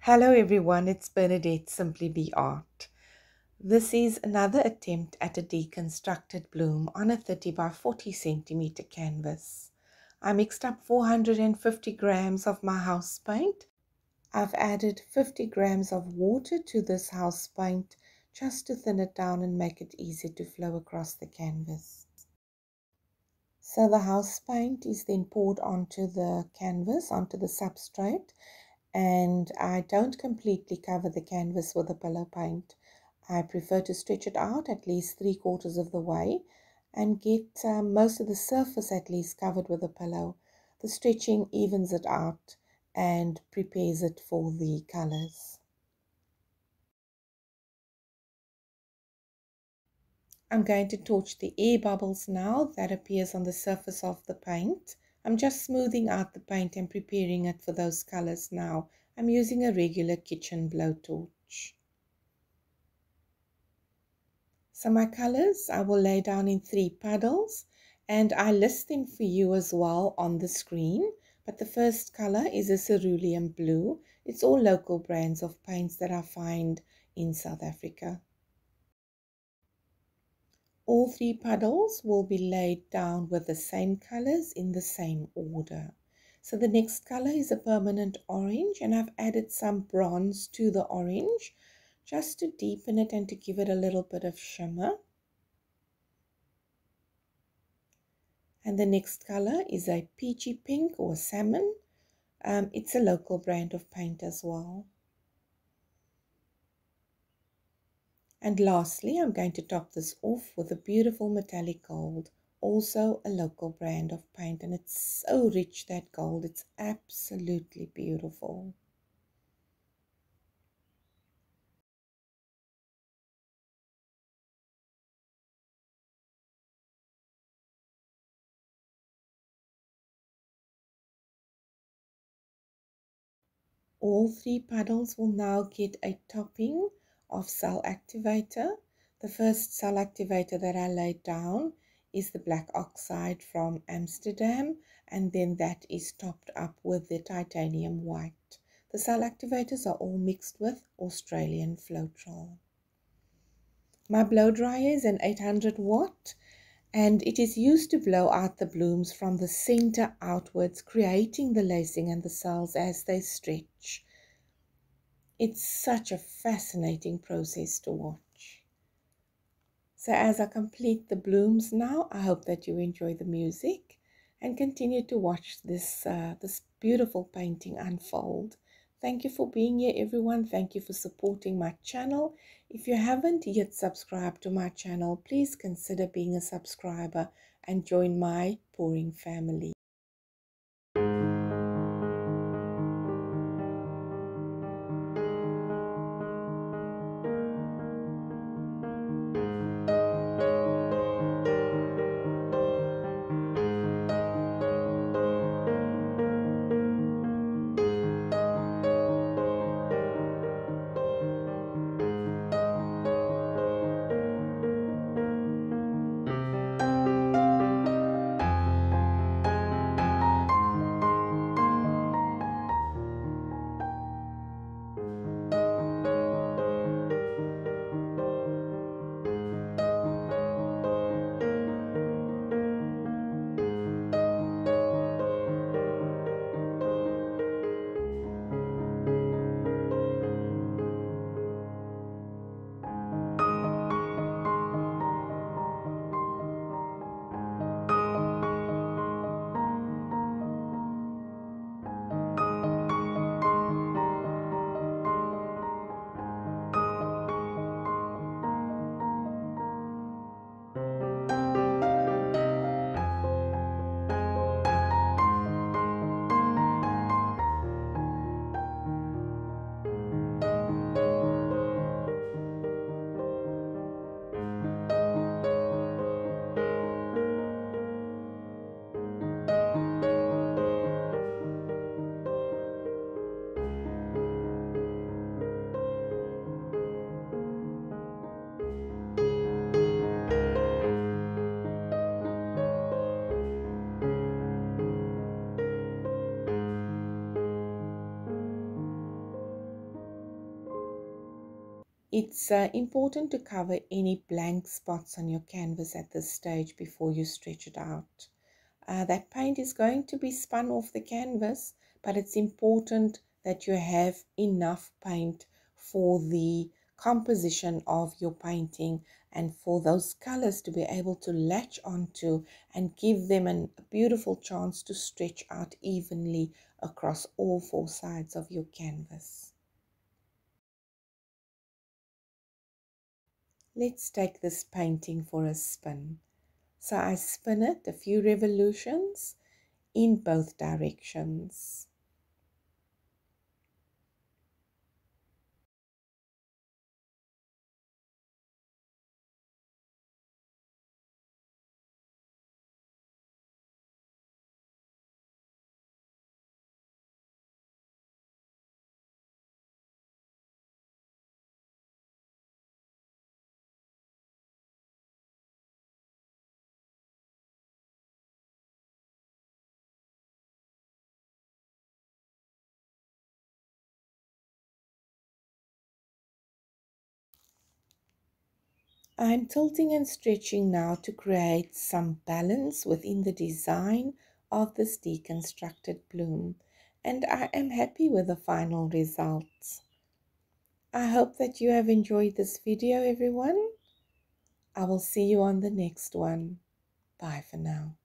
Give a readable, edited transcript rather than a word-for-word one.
Hello everyone, it's Bernadette Simply Be Art. This is another attempt at a deconstructed bloom on a 30 by 40 centimeter canvas. I mixed up 450 grams of my house paint. I've added 50 grams of water to this house paint just to thin it down and make it easier to flow across the canvas. So the house paint is then poured onto the canvas, onto the substrate. And I don't completely cover the canvas with the pillow paint. I prefer to stretch it out at least 3/4 of the way and get most of the surface at least covered with a pillow. The stretching evens it out and prepares it for the colors. I'm going to torch the air bubbles now that appears on the surface of the paint. I'm just smoothing out the paint and preparing it for those colors now. I'm using a regular kitchen blowtorch. So my colors I will lay down in 3 puddles, and I list them for you as well on the screen. But the first color is a cerulean blue. It's all local brands of paints that I find in South Africa. All 3 puddles will be laid down with the same colors in the same order. So the next color is a permanent orange, and I've added some bronze to the orange just to deepen it and to give it a little bit of shimmer. And the next color is a peachy pink or salmon. It's a local brand of paint as well. And lastly, I'm going to top this off with a beautiful metallic gold, also a local brand of paint. And it's so rich, that gold. It's absolutely beautiful. All 3 puddles will now get a topping of cell activator. The first cell activator that I laid down is the black oxide from Amsterdam, and then that is topped up with the titanium white. The cell activators are all mixed with Australian Floetrol. My blow dryer is an 800 watt, and it is used to blow out the blooms from the center outwards, creating the lacing and the cells as they stretch. It's such a fascinating process to watch. So as I complete the blooms now, I hope that you enjoy the music and continue to watch this beautiful painting unfold. Thank you for being here, everyone. Thank you for supporting my channel. If you haven't yet subscribed to my channel, please consider being a subscriber and join my pouring family. It's important to cover any blank spots on your canvas at this stage before you stretch it out. That paint is going to be spun off the canvas, but it's important that you have enough paint for the composition of your painting and for those colors to be able to latch onto and give them a beautiful chance to stretch out evenly across all four sides of your canvas. Let's take this painting for a spin. So I spin it a few revolutions in both directions. I'm tilting and stretching now to create some balance within the design of this deconstructed bloom, and I am happy with the final results. I hope that you have enjoyed this video, everyone. I will see you on the next one. Bye for now.